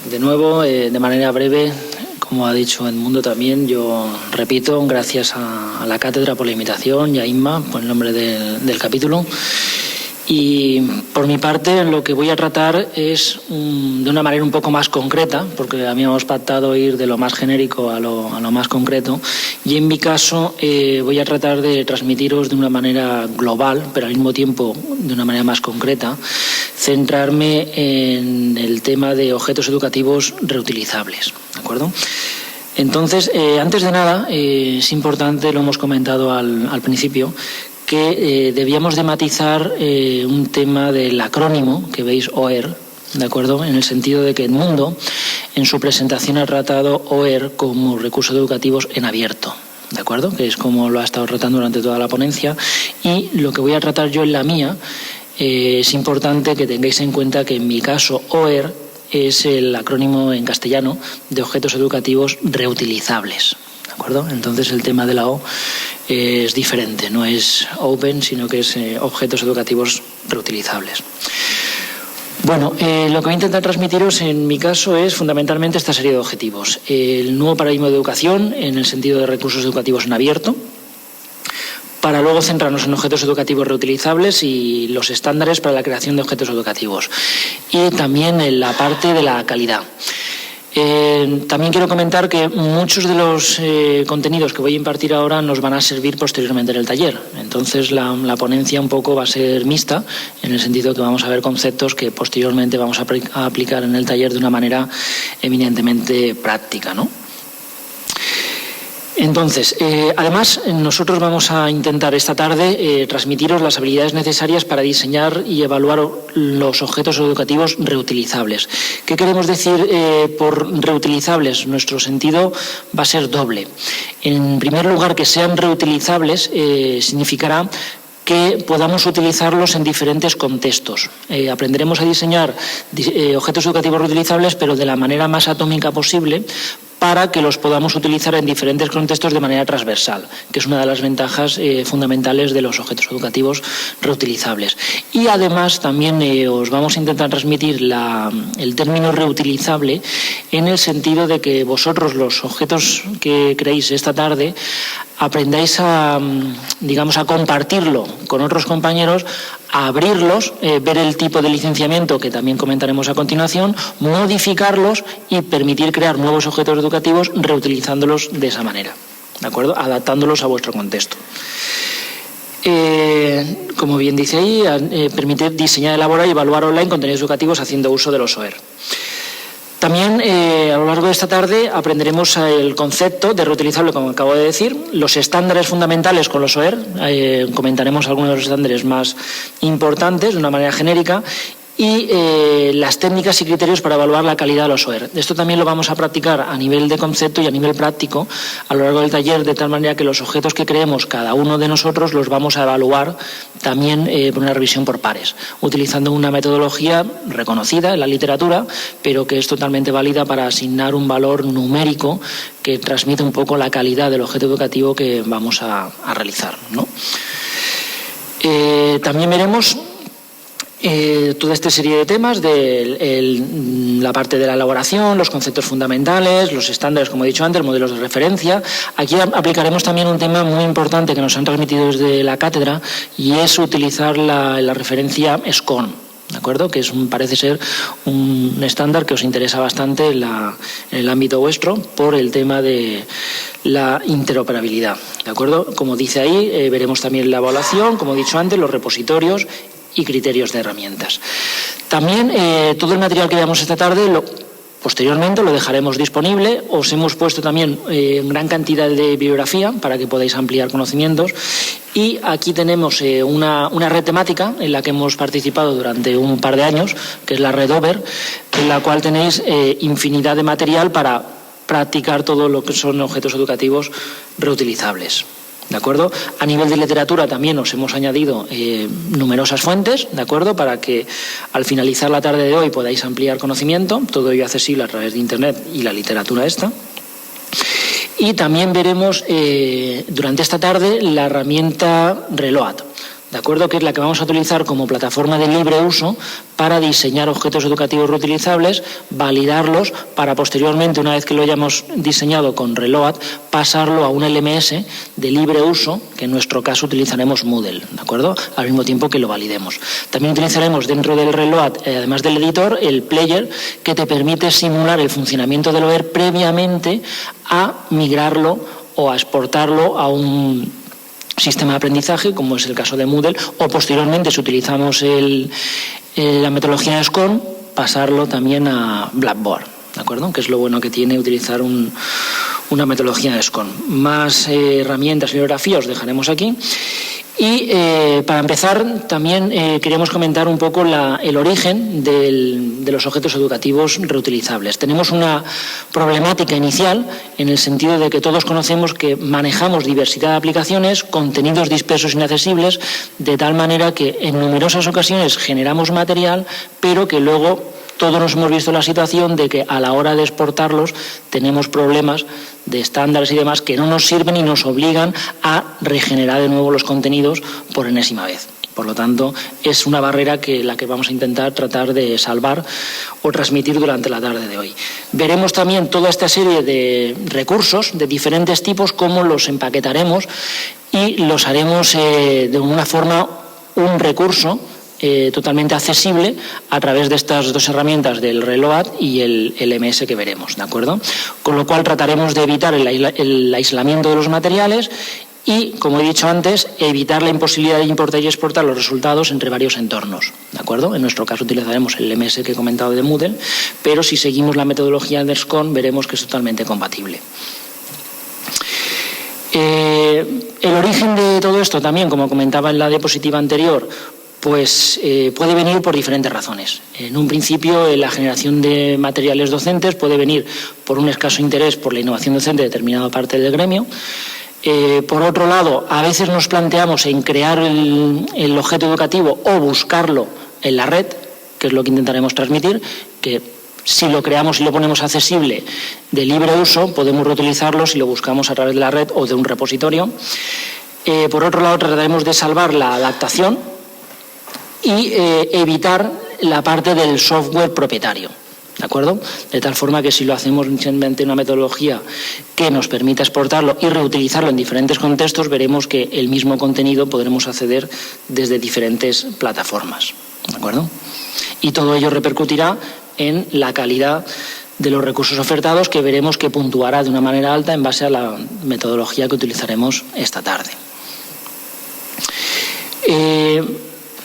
De nuevo, de manera breve, como ha dicho Edmundo también, yo repito, gracias a la cátedra por la invitación y a Inma por el nombre del capítulo. Y por mi parte lo que voy a tratar es de una manera un poco más concreta, porque habíamos pactado ir de lo más genérico a lo más concreto, y en mi caso voy a tratar de transmitiros de una manera global, pero al mismo tiempo de una manera más concreta, centrarme en el tema de objetos educativos reutilizables, ¿de acuerdo? Entonces, antes de nada, es importante, lo hemos comentado al principio, que debíamos de matizar un tema del acrónimo que veis OER, ¿de acuerdo? En el sentido de que Edmundo, en su presentación, ha tratado OER como recursos educativos en abierto, ¿de acuerdo? Que es como lo ha estado tratando durante toda la ponencia. Y lo que voy a tratar yo en la mía, es importante que tengáis en cuenta que en mi caso OER es el acrónimo en castellano de objetos educativos reutilizables, ¿de acuerdo? Entonces el tema de la O es diferente, no es Open, sino que es objetos educativos reutilizables. Bueno, lo que voy a intentar transmitiros en mi caso es fundamentalmente esta serie de objetivos. El nuevo paradigma de educación en el sentido de recursos educativos en abierto, para luego centrarnos en objetos educativos reutilizables y los estándares para la creación de objetos educativos. Y también en la parte de la calidad. También quiero comentar que muchos de los contenidos que voy a impartir ahora nos van a servir posteriormente en el taller. Entonces la ponencia un poco va a ser mixta, en el sentido que vamos a ver conceptos que posteriormente vamos a aplicar en el taller de una manera eminentemente práctica, ¿no? Entonces, además, nosotros vamos a intentar esta tarde transmitiros las habilidades necesarias para diseñar y evaluar los objetos educativos reutilizables. ¿Qué queremos decir por reutilizables? Nuestro sentido va a ser doble. En primer lugar, que sean reutilizables significará que podamos utilizarlos en diferentes contextos. Aprenderemos a diseñar objetos educativos reutilizables, pero de la manera más atómica posible, para que los podamos utilizar en diferentes contextos de manera transversal, que es una de las ventajas fundamentales de los objetos educativos reutilizables. Y además también os vamos a intentar transmitir el término reutilizable en el sentido de que vosotros, los objetos que creéis esta tarde, aprendáis a compartirlo con otros compañeros, a abrirlos, ver el tipo de licenciamiento que también comentaremos a continuación, modificarlos y permitir crear nuevos objetos educativos reutilizándolos de esa manera, ¿de acuerdo? Adaptándolos a vuestro contexto. Como bien dice ahí, permitir diseñar, elaborar y evaluar online contenidos educativos haciendo uso de los OER. También a lo largo de esta tarde aprenderemos el concepto de reutilizable, como acabo de decir, los estándares fundamentales con los OER, comentaremos algunos de los estándares más importantes de una manera genérica, y las técnicas y criterios para evaluar la calidad de los OER. Esto también lo vamos a practicar a nivel de concepto y a nivel práctico a lo largo del taller, de tal manera que los objetos que creemos cada uno de nosotros los vamos a evaluar también por una revisión por pares, utilizando una metodología reconocida en la literatura, pero que es totalmente válida para asignar un valor numérico que transmite un poco la calidad del objeto educativo que vamos a realizar, ¿no? También veremos toda esta serie de temas de la parte de la elaboración, los conceptos fundamentales, los estándares, como he dicho antes, modelos de referencia. Aquí aplicaremos también un tema muy importante que nos han transmitido desde la cátedra, y es utilizar la referencia SCORM, ¿de acuerdo? Que parece ser un estándar que os interesa bastante en el ámbito vuestro por el tema de la interoperabilidad, ¿de acuerdo? Como dice ahí, veremos también la evaluación, como he dicho antes, los repositorios y criterios de herramientas. También todo el material que veamos esta tarde posteriormente lo dejaremos disponible. Os hemos puesto también gran cantidad de bibliografía para que podáis ampliar conocimientos, y aquí tenemos una red temática en la que hemos participado durante un par de años, que es la red OVER, en la cual tenéis infinidad de material para practicar todo lo que son objetos educativos reutilizables. ¿De acuerdo? A nivel de literatura también os hemos añadido numerosas fuentes, ¿de acuerdo? Para que al finalizar la tarde de hoy podáis ampliar conocimiento, todo ello accesible a través de Internet y la literatura esta. Y también veremos durante esta tarde la herramienta Reload, ¿de acuerdo? Que es la que vamos a utilizar como plataforma de libre uso para diseñar objetos educativos reutilizables, validarlos para posteriormente, una vez que lo hayamos diseñado con Reload, pasarlo a un LMS de libre uso, que en nuestro caso utilizaremos Moodle, ¿de acuerdo? Al mismo tiempo que lo validemos. También utilizaremos dentro del Reload, además del editor, el player, que te permite simular el funcionamiento del OER previamente a migrarlo o a exportarlo a un sistema de aprendizaje, como es el caso de Moodle, o posteriormente, si utilizamos la metodología de SCORM, pasarlo también a Blackboard, ¿de acuerdo? Que es lo bueno que tiene utilizar una metodología de SCORM. Más herramientas y bibliografía os dejaremos aquí. Y para empezar, también queríamos comentar un poco el origen de los objetos educativos reutilizables. Tenemos una problemática inicial en el sentido de que todos conocemos que manejamos diversidad de aplicaciones, contenidos dispersos e inaccesibles, de tal manera que en numerosas ocasiones generamos material, pero que luego todos nos hemos visto la situación de que a la hora de exportarlos tenemos problemas de estándares y demás que no nos sirven y nos obligan a regenerar de nuevo los contenidos por enésima vez. Por lo tanto, es una barrera la que vamos a intentar tratar de salvar o transmitir durante la tarde de hoy. Veremos también toda esta serie de recursos de diferentes tipos, cómo los empaquetaremos y los haremos de una forma, un recurso totalmente accesible a través de estas dos herramientas del Reload y el LMS que veremos, ¿de acuerdo? Con lo cual trataremos de evitar el aislamiento de los materiales y, como he dicho antes, evitar la imposibilidad de importar y exportar los resultados entre varios entornos, ¿de acuerdo? En nuestro caso utilizaremos el LMS que he comentado de Moodle, pero si seguimos la metodología de SCORM veremos que es totalmente compatible. El origen de todo esto también, como comentaba en la diapositiva anterior, pues puede venir por diferentes razones. En un principio, la generación de materiales docentes puede venir por un escaso interés por la innovación docente de determinada parte del gremio. Por otro lado, a veces nos planteamos en crear el objeto educativo o buscarlo en la red, que es lo que intentaremos transmitir, que si lo creamos y lo ponemos accesible de libre uso, podemos reutilizarlo si lo buscamos a través de la red o de un repositorio. Por otro lado, trataremos de salvar la adaptación y evitar la parte del software propietario, ¿de acuerdo? De tal forma que si lo hacemos mediante una metodología que nos permita exportarlo y reutilizarlo en diferentes contextos, veremos que el mismo contenido podremos acceder desde diferentes plataformas, ¿de acuerdo? Y todo ello repercutirá en la calidad de los recursos ofertados, que veremos que puntuará de una manera alta en base a la metodología que utilizaremos esta tarde.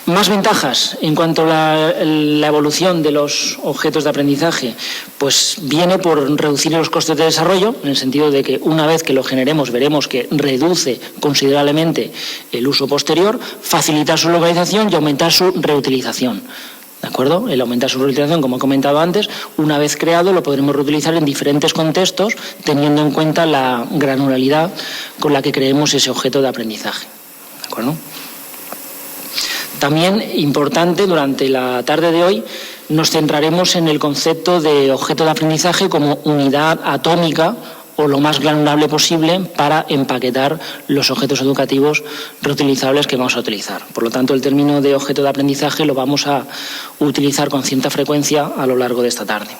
Más ventajas en cuanto a la evolución de los objetos de aprendizaje, pues viene por reducir los costes de desarrollo, en el sentido de que una vez que lo generemos veremos que reduce considerablemente el uso posterior, facilitar su localización y aumentar su reutilización. ¿De acuerdo? El aumentar su reutilización, como he comentado antes, una vez creado lo podremos reutilizar en diferentes contextos, teniendo en cuenta la granularidad con la que creemos ese objeto de aprendizaje. ¿De acuerdo? También importante, durante la tarde de hoy nos centraremos en el concepto de objeto de aprendizaje como unidad atómica o lo más granulable posible para empaquetar los objetos educativos reutilizables que vamos a utilizar. Por lo tanto, el término de objeto de aprendizaje lo vamos a utilizar con cierta frecuencia a lo largo de esta tarde.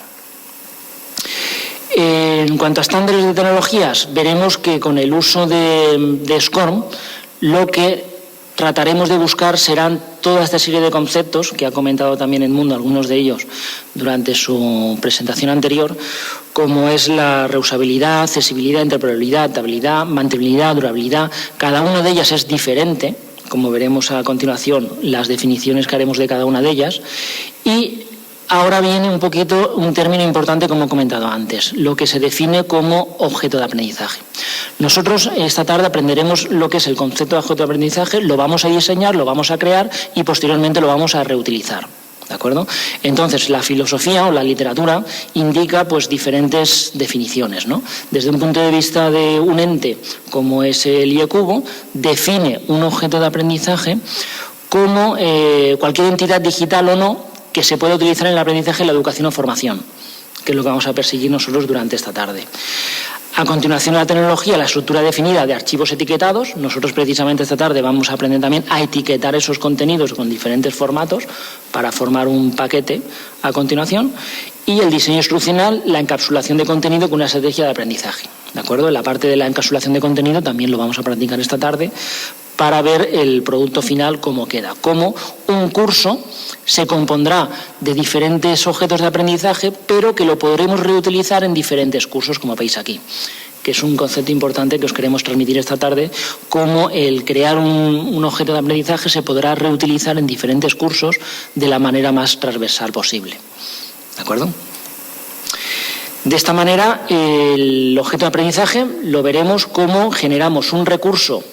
En cuanto a estándares de tecnologías, veremos que con el uso de SCORM lo que trataremos de buscar serán toda esta serie de conceptos que ha comentado también Edmundo, algunos de ellos durante su presentación anterior, como es la reusabilidad, accesibilidad, interoperabilidad, adaptabilidad, mantenibilidad, durabilidad. Cada una de ellas es diferente, como veremos a continuación las definiciones que haremos de cada una de ellas. Y ahora viene un poquito un término importante, como he comentado antes, lo que se define como objeto de aprendizaje. Nosotros esta tarde aprenderemos lo que es el concepto de objeto de aprendizaje, lo vamos a diseñar, lo vamos a crear y posteriormente lo vamos a reutilizar. ¿De acuerdo? Entonces, la filosofía o la literatura indica pues diferentes definiciones, ¿no? Desde un punto de vista de un ente como es el IECubo, define un objeto de aprendizaje como cualquier entidad digital o no que se puede utilizar en el aprendizaje, la educación o formación, que es lo que vamos a perseguir nosotros durante esta tarde. A continuación, la tecnología, la estructura definida de archivos etiquetados. Nosotros precisamente esta tarde vamos a aprender también a etiquetar esos contenidos con diferentes formatos para formar un paquete a continuación. Y el diseño instruccional, la encapsulación de contenido con una estrategia de aprendizaje. ¿De acuerdo? En la parte de la encapsulación de contenido también lo vamos a practicar esta tarde para ver el producto final cómo queda. Cómo un curso se compondrá de diferentes objetos de aprendizaje, pero que lo podremos reutilizar en diferentes cursos, como veis aquí, que es un concepto importante que os queremos transmitir esta tarde, cómo el crear un objeto de aprendizaje se podrá reutilizar en diferentes cursos de la manera más transversal posible. ¿De acuerdo? De esta manera, el objeto de aprendizaje lo veremos cómo generamos un recurso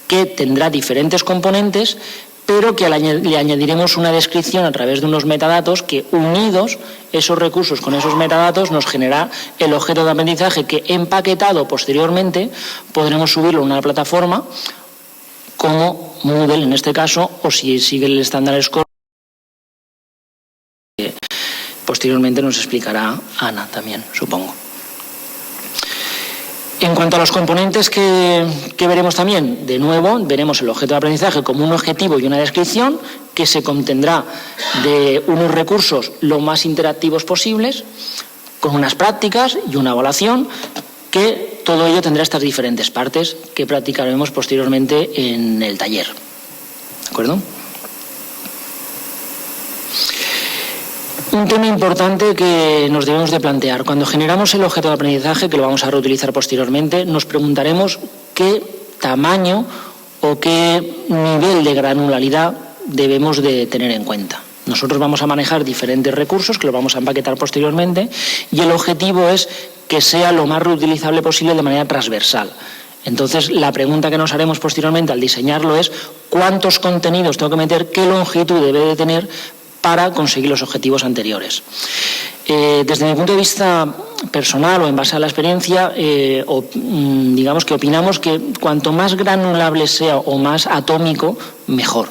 que tendrá diferentes componentes, pero que le añadiremos una descripción a través de unos metadatos que, unidos esos recursos con esos metadatos, nos genera el objeto de aprendizaje que, empaquetado posteriormente, podremos subirlo a una plataforma como Moodle en este caso, o si sigue el estándar Scott, posteriormente nos explicará Ana también, supongo. En cuanto a los componentes que veremos también, de nuevo, veremos el objeto de aprendizaje como un objetivo y una descripción que se contendrá de unos recursos lo más interactivos posibles, con unas prácticas y una evaluación, que todo ello tendrá estas diferentes partes que practicaremos posteriormente en el taller. ¿De acuerdo? Un tema importante que nos debemos de plantear. Cuando generamos el objeto de aprendizaje, que lo vamos a reutilizar posteriormente, nos preguntaremos qué tamaño o qué nivel de granularidad debemos de tener en cuenta. Nosotros vamos a manejar diferentes recursos que los vamos a empaquetar posteriormente y el objetivo es que sea lo más reutilizable posible de manera transversal. Entonces, la pregunta que nos haremos posteriormente al diseñarlo es ¿cuántos contenidos tengo que meter? ¿Qué longitud debe de tener para conseguir los objetivos anteriores? Desde mi punto de vista personal o en base a la experiencia, digamos que opinamos que cuanto más granulable sea o más atómico, mejor.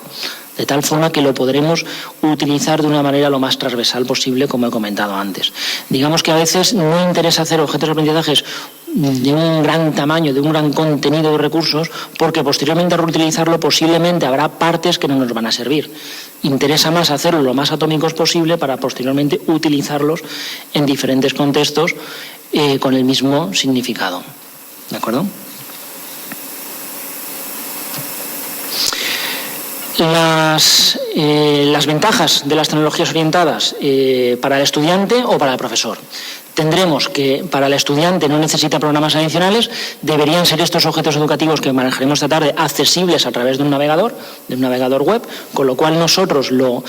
De tal forma que lo podremos utilizar de una manera lo más transversal posible, como he comentado antes. Digamos que a veces no interesa hacer objetos de aprendizajes de un gran tamaño, de un gran contenido de recursos, porque posteriormente al reutilizarlo posiblemente habrá partes que no nos van a servir. Interesa más hacerlo lo más atómicos posible para posteriormente utilizarlos en diferentes contextos con el mismo significado. ¿De acuerdo? Las ventajas de las tecnologías orientadas para el estudiante o para el profesor. Tendremos que para el estudiante no necesita programas adicionales, deberían ser estos objetos educativos que manejaremos esta tarde accesibles a través de un navegador web, con lo cual nosotros lo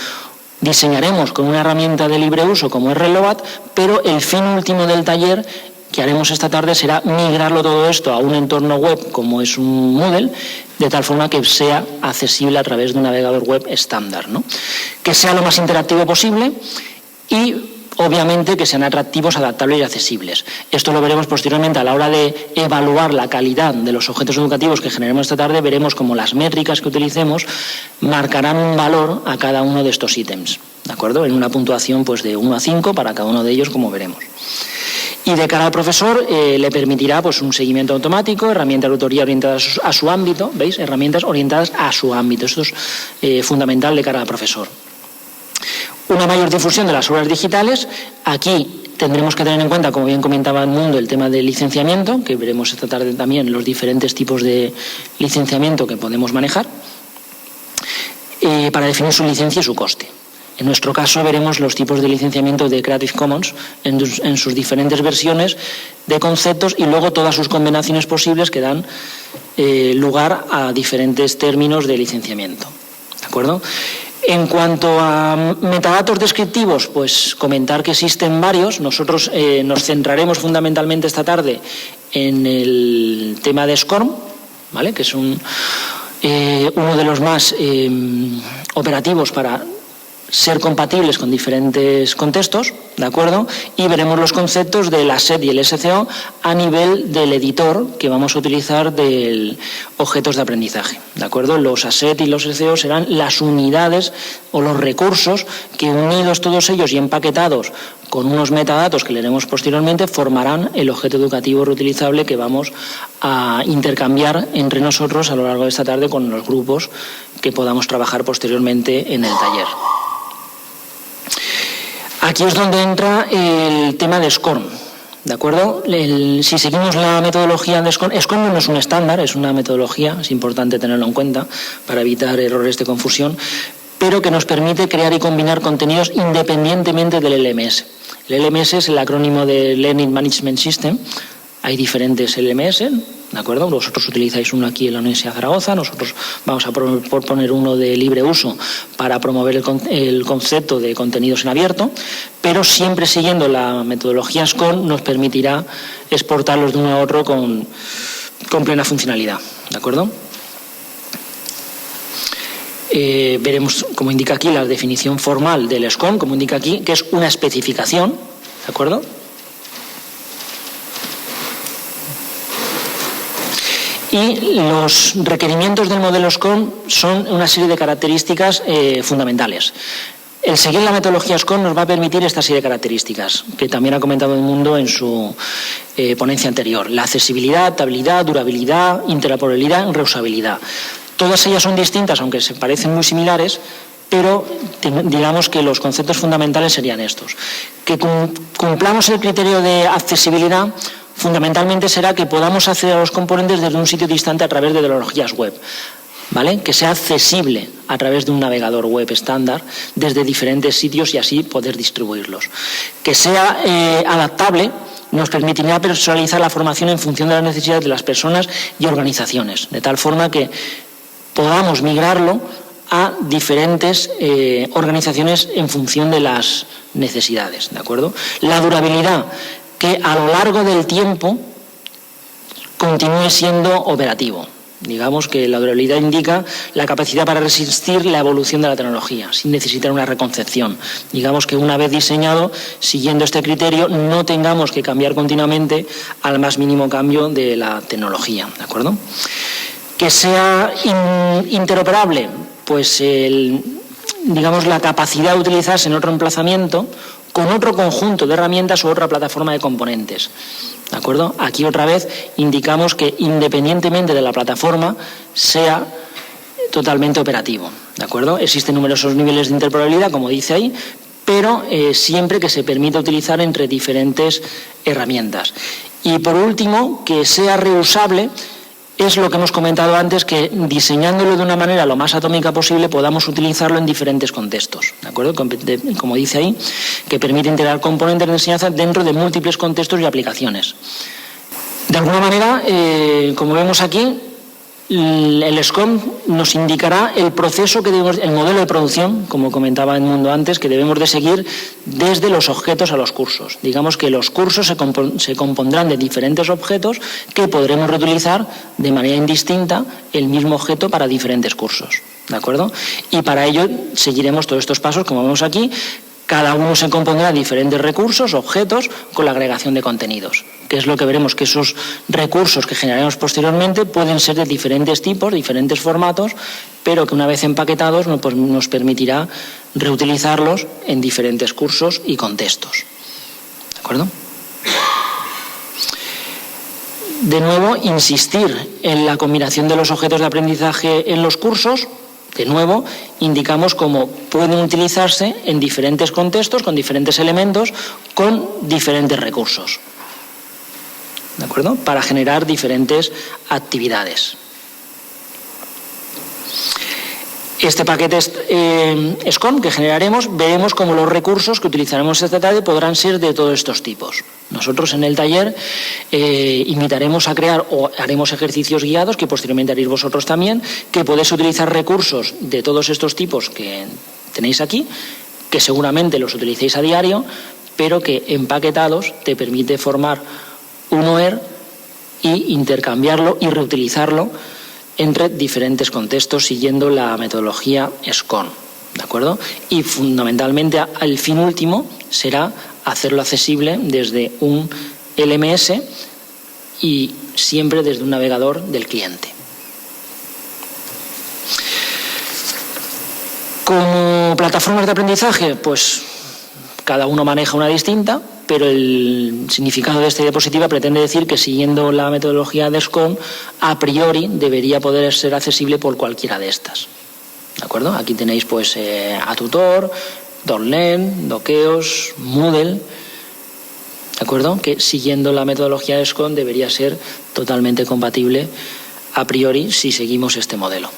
diseñaremos con una herramienta de libre uso como es Reload, pero el fin último del taller que haremos esta tarde será migrarlo todo esto a un entorno web como es un Moodle, de tal forma que sea accesible a través de un navegador web estándar, ¿no? Que sea lo más interactivo posible y obviamente que sean atractivos, adaptables y accesibles. Esto lo veremos posteriormente a la hora de evaluar la calidad de los objetos educativos que generemos esta tarde. Veremos cómo las métricas que utilicemos marcarán un valor a cada uno de estos ítems, ¿de acuerdo? En una puntuación pues de 1 a 5 para cada uno de ellos, como veremos. Y de cara al profesor le permitirá pues un seguimiento automático, herramientas de autoría orientadas a su ámbito, ¿veis? Herramientas orientadas a su ámbito. Esto es fundamental de cara al profesor. Una mayor difusión de las obras digitales. Aquí tendremos que tener en cuenta, como bien comentaba Edmundo, el tema del licenciamiento, que veremos esta tarde también los diferentes tipos de licenciamiento que podemos manejar, para definir su licencia y su coste. En nuestro caso veremos los tipos de licenciamiento de Creative Commons en sus diferentes versiones de conceptos y luego todas sus combinaciones posibles que dan lugar a diferentes términos de licenciamiento. ¿De acuerdo? En cuanto a metadatos descriptivos, pues comentar que existen varios. Nosotros nos centraremos fundamentalmente esta tarde en el tema de SCORM, ¿vale? Que es uno de los más operativos para ser compatibles con diferentes contextos, ¿de acuerdo? Y veremos los conceptos del asset y el SCO a nivel del editor que vamos a utilizar de objetos de aprendizaje, ¿de acuerdo? Los asset y los SCO serán las unidades o los recursos que, unidos todos ellos y empaquetados con unos metadatos que leeremos posteriormente, formarán el objeto educativo reutilizable que vamos a intercambiar entre nosotros a lo largo de esta tarde con los grupos que podamos trabajar posteriormente en el taller. Aquí es donde entra el tema de SCORM, ¿de acuerdo? Si seguimos la metodología de SCORM, SCORM no es un estándar, es una metodología, es importante tenerlo en cuenta para evitar errores de confusión, pero que nos permite crear y combinar contenidos independientemente del LMS. El LMS es el acrónimo de Learning Management System. Hay diferentes LMS, ¿de acuerdo? Vosotros utilizáis uno aquí en la Universidad de Zaragoza, nosotros vamos a proponer uno de libre uso para promover el concepto de contenidos en abierto, pero siempre siguiendo la metodología SCORM nos permitirá exportarlos de uno a otro con plena funcionalidad, ¿de acuerdo? Veremos, como indica aquí, la definición formal del SCORM, como indica aquí, que es una especificación, ¿de acuerdo? Y los requerimientos del modelo SCORM son una serie de características fundamentales. El seguir la metodología SCORM nos va a permitir esta serie de características, que también ha comentado el mundo en su ponencia anterior. La accesibilidad, adaptabilidad, durabilidad, interoperabilidad y reusabilidad. Todas ellas son distintas, aunque se parecen muy similares, pero digamos que los conceptos fundamentales serían estos. Que cumplamos el criterio de accesibilidad fundamentalmente será que podamos acceder a los componentes desde un sitio distante a través de tecnologías web, ¿vale? Que sea accesible a través de un navegador web estándar desde diferentes sitios y así poder distribuirlos. Que sea adaptable nos permitirá personalizar la formación en función de las necesidades de las personas y organizaciones, de tal forma que podamos migrarlo a diferentes organizaciones en función de las necesidades, ¿de acuerdo? La durabilidad, que a lo largo del tiempo continúe siendo operativo. Digamos que la durabilidad indica la capacidad para resistir la evolución de la tecnología, sin necesitar una reconcepción. Digamos que una vez diseñado, siguiendo este criterio, no tengamos que cambiar continuamente al más mínimo cambio de la tecnología, ¿de acuerdo? Que sea interoperable, pues digamos la capacidad de utilizarse en otro emplazamiento con otro conjunto de herramientas o otra plataforma de componentes, ¿de acuerdo? Aquí otra vez indicamos que independientemente de la plataforma sea totalmente operativo, ¿de acuerdo? Existen numerosos niveles de interoperabilidad, como dice ahí, pero siempre que se permita utilizar entre diferentes herramientas. Y por último, que sea reusable. Es lo que hemos comentado antes, que diseñándolo de una manera lo más atómica posible podamos utilizarlo en diferentes contextos, ¿de acuerdo? Como dice ahí, que permite integrar componentes de enseñanza dentro de múltiples contextos y aplicaciones. De alguna manera, como vemos aquí, el SCORM nos indicará el proceso que debemos, el modelo de producción, como comentaba Edmundo antes, que debemos de seguir desde los objetos a los cursos. Digamos que los cursos se compondrán de diferentes objetos que podremos reutilizar de manera indistinta el mismo objeto para diferentes cursos, ¿de acuerdo? Y para ello seguiremos todos estos pasos, como vemos aquí. Cada uno se compondrá de diferentes recursos, objetos, con la agregación de contenidos, que es lo que veremos, que esos recursos que generaremos posteriormente pueden ser de diferentes tipos, diferentes formatos, pero que una vez empaquetados nos permitirá reutilizarlos en diferentes cursos y contextos. ¿De acuerdo? De nuevo, insistir en la combinación de los objetos de aprendizaje en los cursos. De nuevo, indicamos cómo pueden utilizarse en diferentes contextos, con diferentes elementos, con diferentes recursos, ¿de acuerdo? Para generar diferentes actividades. Este paquete SCORM que generaremos, veremos cómo los recursos que utilizaremos esta tarde podrán ser de todos estos tipos. Nosotros en el taller invitaremos a crear o haremos ejercicios guiados, que posteriormente haréis vosotros también, que podéis utilizar recursos de todos estos tipos que tenéis aquí, que seguramente los utilicéis a diario, pero que empaquetados te permite formar un OER y intercambiarlo y reutilizarlo entre diferentes contextos siguiendo la metodología SCORM, ¿de acuerdo? Y fundamentalmente el fin último será hacerlo accesible desde un LMS y siempre desde un navegador del cliente. Como plataformas de aprendizaje, pues cada uno maneja una distinta, pero el significado de esta diapositiva pretende decir que siguiendo la metodología de SCORM, a priori debería poder ser accesible por cualquiera de estas. ¿De acuerdo? Aquí tenéis pues Atutor, Dorlen, Dokeos, Moodle, ¿de acuerdo? Que siguiendo la metodología de SCORM debería ser totalmente compatible a priori si seguimos este modelo.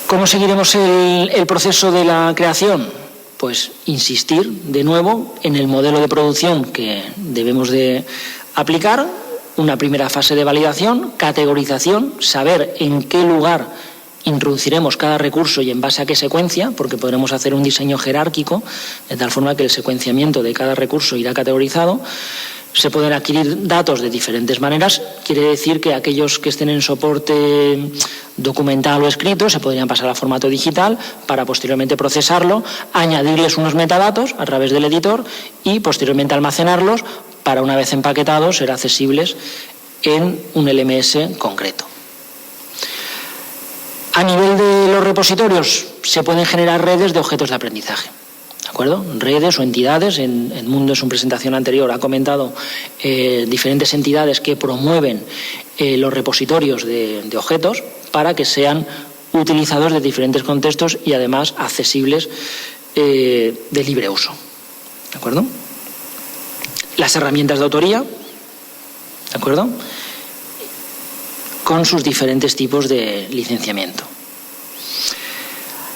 ¿Cómo seguiremos el proceso de la creación? Pues insistir de nuevo en el modelo de producción que debemos de aplicar, una primera fase de validación, categorización, saber en qué lugar introduciremos cada recurso y en base a qué secuencia, porque podremos hacer un diseño jerárquico, de tal forma que el secuenciamiento de cada recurso irá categorizado. Se pueden adquirir datos de diferentes maneras, quiere decir que aquellos que estén en soporte documental o escrito se podrían pasar a formato digital para posteriormente procesarlo, añadirles unos metadatos a través del editor y posteriormente almacenarlos para, una vez empaquetados, ser accesibles en un LMS concreto. A nivel de los repositorios se pueden generar redes de objetos de aprendizaje. ¿De acuerdo? Redes o entidades, en Mundo en su presentación anterior ha comentado diferentes entidades que promueven los repositorios de objetos para que sean utilizados de diferentes contextos y además accesibles de libre uso. ¿De acuerdo? Las herramientas de autoría, ¿de acuerdo? Con sus diferentes tipos de licenciamiento.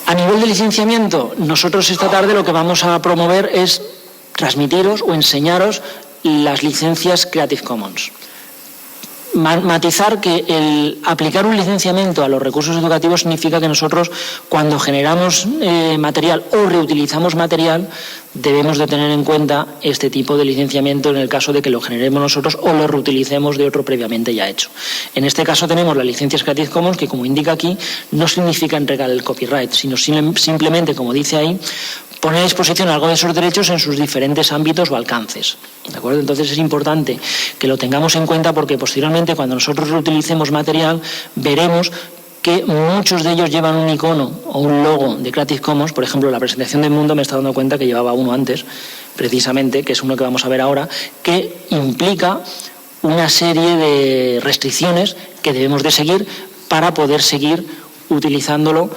A nivel de licenciamiento, nosotros esta tarde lo que vamos a promover es transmitiros o enseñaros las licencias Creative Commons. Matizar que el aplicar un licenciamiento a los recursos educativos significa que nosotros, cuando generamos material o reutilizamos material, debemos de tener en cuenta este tipo de licenciamiento en el caso de que lo generemos nosotros o lo reutilicemos de otro previamente ya hecho. En este caso tenemos las licencias Creative Commons que, como indica aquí, no significa entregar el copyright, sino simplemente, como dice ahí, poner a disposición algo de esos derechos en sus diferentes ámbitos o alcances. ¿De acuerdo? Entonces es importante que lo tengamos en cuenta porque posteriormente, cuando nosotros reutilicemos material, veremos que muchos de ellos llevan un icono o un logo de Creative Commons. Por ejemplo, la presentación del Mundo me está dando cuenta que llevaba uno antes, precisamente, que es uno que vamos a ver ahora, que implica una serie de restricciones que debemos de seguir para poder seguir utilizándolo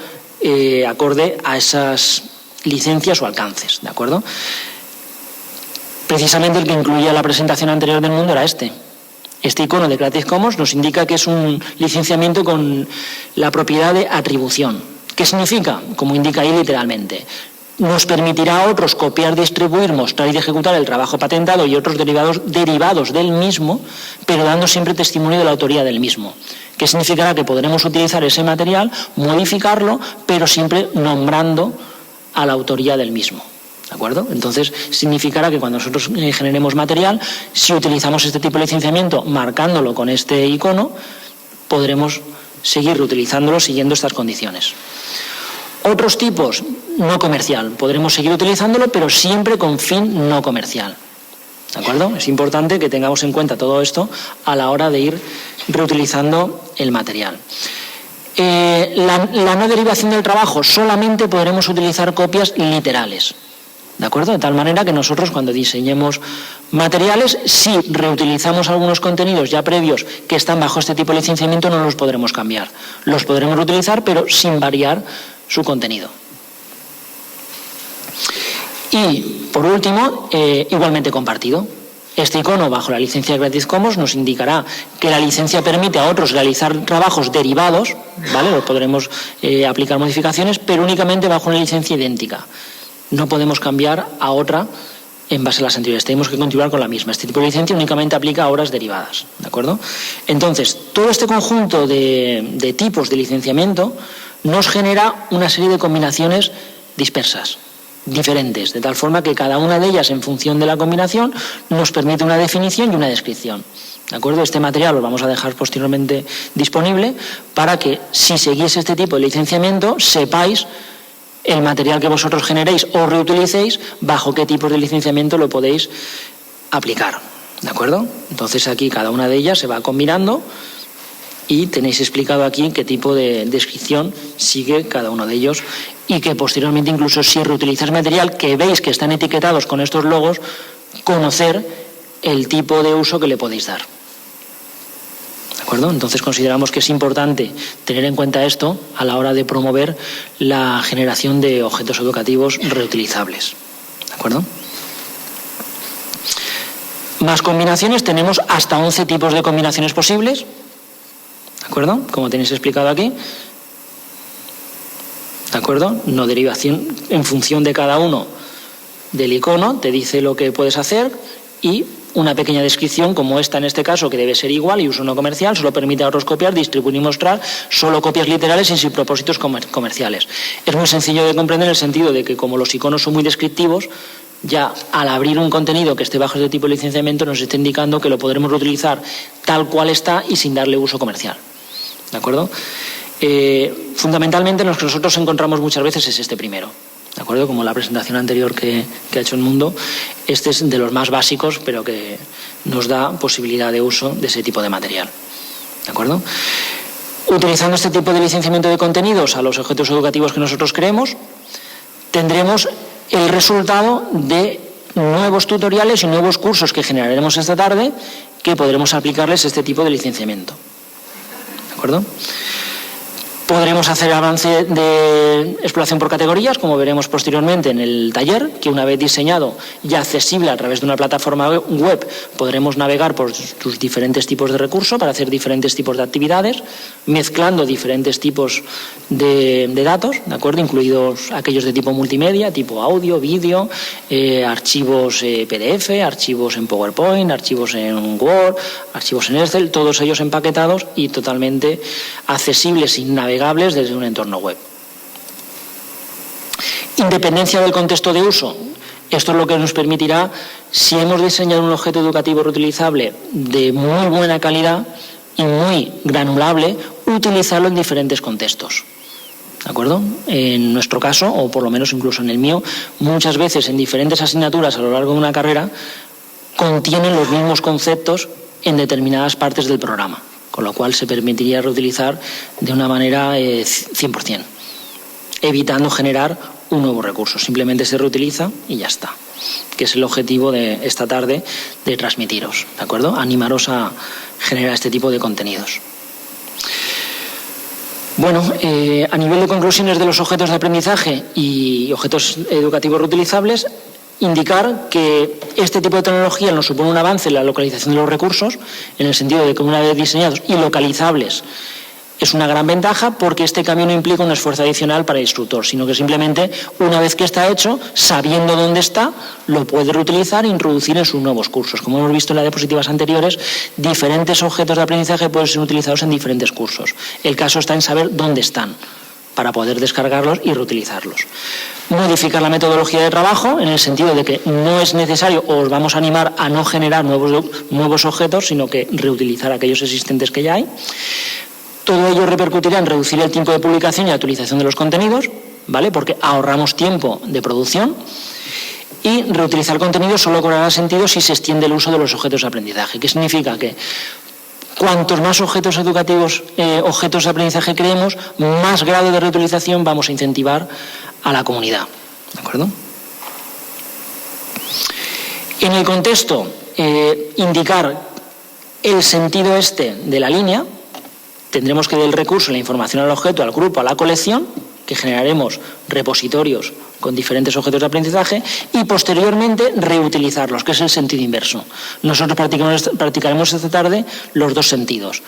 acorde a esas licencias o alcances, ¿de acuerdo? Precisamente el que incluía la presentación anterior del Mundo era este. Este icono de Creative Commons nos indica que es un licenciamiento con la propiedad de atribución. ¿Qué significa? Como indica ahí literalmente. Nos permitirá a otros copiar, distribuir, mostrar y ejecutar el trabajo patentado y otros derivados del mismo, pero dando siempre testimonio de la autoría del mismo. ¿Qué significará? Que podremos utilizar ese material, modificarlo, pero siempre nombrando a la autoría del mismo. ¿De acuerdo? Entonces, significará que cuando nosotros generemos material, si utilizamos este tipo de licenciamiento marcándolo con este icono, podremos seguir reutilizándolo siguiendo estas condiciones. Otros tipos, no comercial. Podremos seguir utilizándolo, pero siempre con fin no comercial. ¿De acuerdo? Es importante que tengamos en cuenta todo esto a la hora de ir reutilizando el material. La no derivación del trabajo, solamente podremos utilizar copias literales. ¿De acuerdo? De tal manera que nosotros, cuando diseñemos materiales, si reutilizamos algunos contenidos ya previos que están bajo este tipo de licenciamiento, no los podremos cambiar. Los podremos reutilizar, pero sin variar su contenido. Y, por último, igualmente compartido. Este icono bajo la licencia Creative Commons nos indicará que la licencia permite a otros realizar trabajos derivados, ¿vale? O podremos aplicar modificaciones, pero únicamente bajo una licencia idéntica. No podemos cambiar a otra en base a las anteriores. Tenemos que continuar con la misma. Este tipo de licencia únicamente aplica a obras derivadas, ¿de acuerdo? Entonces, todo este conjunto de tipos de licenciamiento nos genera una serie de combinaciones dispersas, diferentes, de tal forma que cada una de ellas, en función de la combinación, nos permite una definición y una descripción. ¿De acuerdo? Este material lo vamos a dejar posteriormente disponible para que, si seguís este tipo de licenciamiento, sepáis el material que vosotros generéis o reutilicéis, bajo qué tipos de licenciamiento lo podéis aplicar. ¿De acuerdo? Entonces aquí cada una de ellas se va combinando y tenéis explicado aquí qué tipo de descripción sigue cada uno de ellos, y que posteriormente, incluso si reutilizáis material que veis que están etiquetados con estos logos, conocer el tipo de uso que le podéis dar. ¿De acuerdo? Entonces consideramos que es importante tener en cuenta esto a la hora de promover la generación de objetos educativos reutilizables. ¿De acuerdo? Más combinaciones, tenemos hasta 11 tipos de combinaciones posibles. ¿De acuerdo? Como tenéis explicado aquí. ¿De acuerdo? No derivación en función de cada uno del icono, te dice lo que puedes hacer, y una pequeña descripción como esta en este caso, que debe ser igual y uso no comercial, solo permite a otros copiar, distribuir y mostrar solo copias literales y sin propósitos comerciales. Es muy sencillo de comprender en el sentido de que, como los iconos son muy descriptivos, ya al abrir un contenido que esté bajo este tipo de licenciamiento nos está indicando que lo podremos reutilizar tal cual está y sin darle uso comercial. ¿De acuerdo? Fundamentalmente lo que nosotros encontramos muchas veces es este primero. ¿De acuerdo? Como la presentación anterior que ha hecho el Mundo, este es de los más básicos, pero que nos da posibilidad de uso de ese tipo de material. ¿De acuerdo? Utilizando este tipo de licenciamiento de contenidos a los objetos educativos que nosotros creemos, tendremos el resultado de nuevos tutoriales y nuevos cursos que generaremos esta tarde, que podremos aplicarles este tipo de licenciamiento. ¿De acuerdo? Podremos hacer avance de exploración por categorías, como veremos posteriormente en el taller, que una vez diseñado y accesible a través de una plataforma web, podremos navegar por sus diferentes tipos de recursos para hacer diferentes tipos de actividades, mezclando diferentes tipos de datos, ¿de acuerdo? Incluidos aquellos de tipo multimedia, tipo audio, vídeo, archivos PDF, archivos en PowerPoint, archivos en Word, archivos en Excel, todos ellos empaquetados y totalmente accesibles y navegables desde un entorno web. Independencia del contexto de uso. Esto es lo que nos permitirá, si hemos diseñado un objeto educativo reutilizable de muy buena calidad y muy granulable, utilizarlo en diferentes contextos. ¿De acuerdo? En nuestro caso, o por lo menos incluso en el mío, muchas veces en diferentes asignaturas a lo largo de una carrera contienen los mismos conceptos en determinadas partes del programa, con lo cual se permitiría reutilizar de una manera 100%, evitando generar un nuevo recurso. Simplemente se reutiliza y ya está, que es el objetivo de esta tarde de transmitiros, ¿de acuerdo? Animaros a generar este tipo de contenidos. Bueno, a nivel de conclusiones de los objetos de aprendizaje y objetos educativos reutilizables, indicar que este tipo de tecnología nos supone un avance en la localización de los recursos, en el sentido de que una vez diseñados y localizables es una gran ventaja, porque este cambio no implica un esfuerzo adicional para el instructor, sino que simplemente una vez que está hecho, sabiendo dónde está, lo puede reutilizar e introducir en sus nuevos cursos. Como hemos visto en las diapositivas anteriores, diferentes objetos de aprendizaje pueden ser utilizados en diferentes cursos. El caso está en saber dónde están, para poder descargarlos y reutilizarlos. Modificar la metodología de trabajo, en el sentido de que no es necesario, o os vamos a animar a no generar nuevos objetos, sino que reutilizar aquellos existentes que ya hay. Todo ello repercutirá en reducir el tiempo de publicación y actualización de los contenidos, ¿vale? Porque ahorramos tiempo de producción. Y reutilizar contenido solo cobrará sentido si se extiende el uso de los objetos de aprendizaje. ¿Qué significa? Que cuantos más objetos educativos, objetos de aprendizaje creemos, más grado de reutilización vamos a incentivar a la comunidad. ¿De acuerdo? En el contexto, indicar el sentido este de la línea. Tendremos que del recurso, la información al objeto, al grupo, a la colección, que generaremos repositorios con diferentes objetos de aprendizaje, y posteriormente reutilizarlos, que es el sentido inverso. Nosotros practicaremos esta tarde los dos sentidos.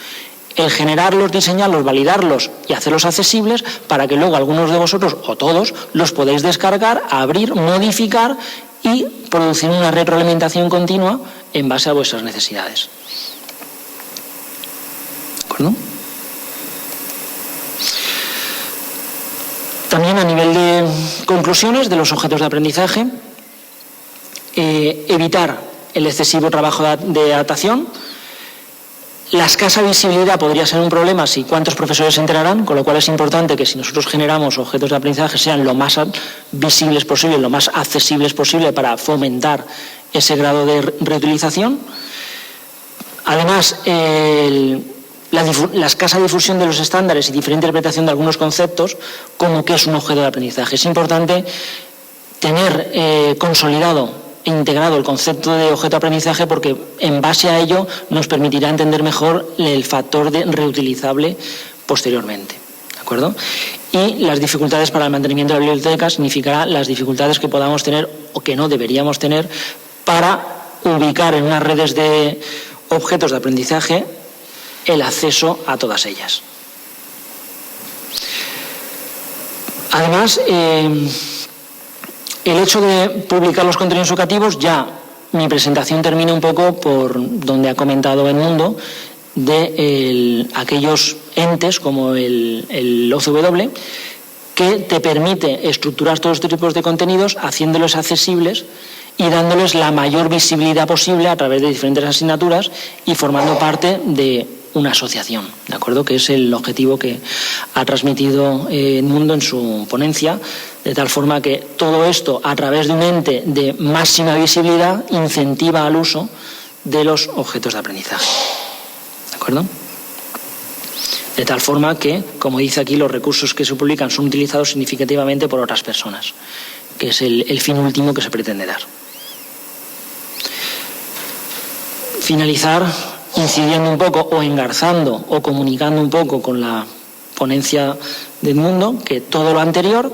El generarlos, diseñarlos, validarlos y hacerlos accesibles, para que luego algunos de vosotros, o todos, los podáis descargar, abrir, modificar y producir una retroalimentación continua en base a vuestras necesidades. ¿De acuerdo? También, a nivel de conclusiones de los objetos de aprendizaje, evitar el excesivo trabajo de adaptación, La escasa visibilidad podría ser un problema si cuántos profesores se enterarán, con lo cual es importante que si nosotros generamos objetos de aprendizaje sean lo más visibles posible, lo más accesibles posible para fomentar ese grado de reutilización. Además, la escasa difusión de los estándares y diferente interpretación de algunos conceptos, como que es un objeto de aprendizaje. Es importante tener consolidado e integrado el concepto de objeto de aprendizaje, porque en base a ello nos permitirá entender mejor el factor de reutilizable posteriormente. ¿De acuerdo? Y las dificultades para el mantenimiento de la biblioteca significará las dificultades que podamos tener o que no deberíamos tener para ubicar en unas redes de objetos de aprendizaje el acceso a todas ellas. Además, el hecho de publicar los contenidos educativos, ya mi presentación termina un poco por donde ha comentado Edmundo, de aquellos entes como el OCW, que te permite estructurar todos estos tipos de contenidos haciéndolos accesibles y dándoles la mayor visibilidad posible a través de diferentes asignaturas y formando parte de una asociación, ¿de acuerdo? Que es el objetivo que ha transmitido Edmundo en su ponencia, de tal forma que todo esto, a través de un ente de máxima visibilidad, incentiva al uso de los objetos de aprendizaje, ¿de acuerdo? De tal forma que, como dice aquí, los recursos que se publican son utilizados significativamente por otras personas, que es el fin último que se pretende dar. Finalizar incidiendo un poco o engarzando o comunicando un poco con la ponencia de Edmundo, que todo lo anterior,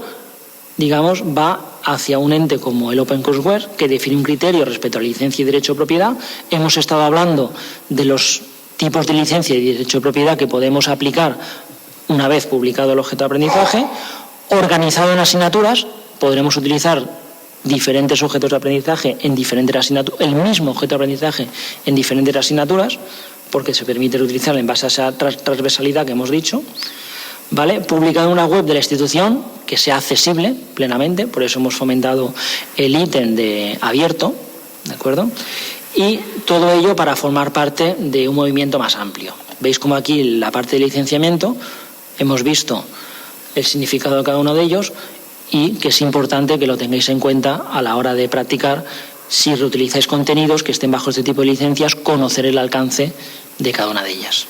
digamos, va hacia un ente como el OpenCourseware, que define un criterio respecto a licencia y derecho de propiedad. Hemos estado hablando de los tipos de licencia y derecho de propiedad que podemos aplicar una vez publicado el objeto de aprendizaje. Organizado en asignaturas, podremos utilizar diferentes objetos de aprendizaje en diferentes asignaturas, el mismo objeto de aprendizaje en diferentes asignaturas, porque se permite utilizarlo en base a esa transversalidad que hemos dicho, ¿vale? Publicado en una web de la institución que sea accesible plenamente, por eso hemos fomentado el ítem de abierto, ¿de acuerdo? Y todo ello para formar parte de un movimiento más amplio. Veis como aquí en la parte de licenciamiento hemos visto el significado de cada uno de ellos, y que es importante que lo tengáis en cuenta a la hora de practicar. Si reutilizáis contenidos que estén bajo este tipo de licencias, conocer el alcance de cada una de ellas.